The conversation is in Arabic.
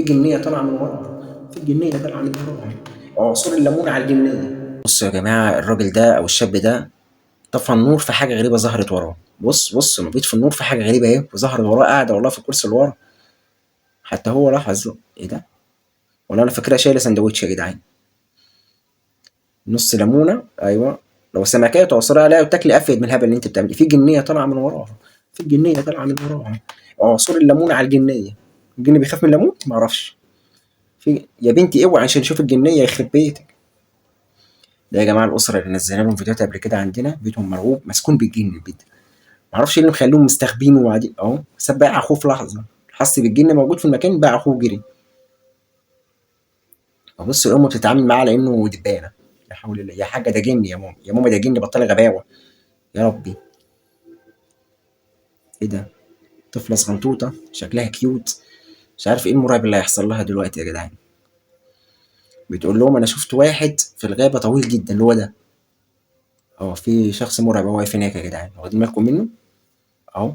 جنيه طالعه من وراها، في جنيه طالعه من وراها. عصور الليمون على الجنيه. بصوا يا جماعه، الراجل ده او الشاب ده طفى النور في حاجه غريبه ظهرت وراه. بص لما بيطفي النور في حاجه غريبه اهي وظهرت وراه، قاعده والله في الكرسي اللي ورا. حتى هو لاحظ ايه ده، ولا انا فاكرها شايله سندوتش يا جدعان. نص ليمونه، ايوه. لو سمكيه تعصرها عليها وتاكلي افيد من الهبل اللي انت بتعمليه. في جنيه طالعه من وراها، في جنيه طالعه من وراها. عصور الليمون على الجنيه. الجن بيخاف من الليمون؟ ما اعرفش. يا بنتي اوعي عشان نشوف الجنيه يخرب بيتك. ده يا جماعه الاسره اللي نزلنا لهم فيديوهات قبل كده، عندنا بيتهم مرعوب مسكون بالجن البيت. ما اعرفش ايه اللي مخليهم مستخبين وقاعدين اهو. ساب باع اخوه في لحظه، حس بالجن موجود في المكان، باع اخوه وجري. فبص الام بتتعامل معاه على انه دبانه. لا حول الله، يا حاجه ده جن، يا ماما يا ماما ده جن، بطلي غباوه. يا ربي. ايه ده، طفله صغنطوطه شكلها كيوت. مش عارف ايه المرعب اللي هيحصل لها دلوقتي يا جدعان. بتقول لهم انا شفت واحد في الغابه طويل جدا، اللي هو ده. اه، في شخص مرعب هو واقف هناك يا جدعان، واخدين بالكم منه؟ اهو.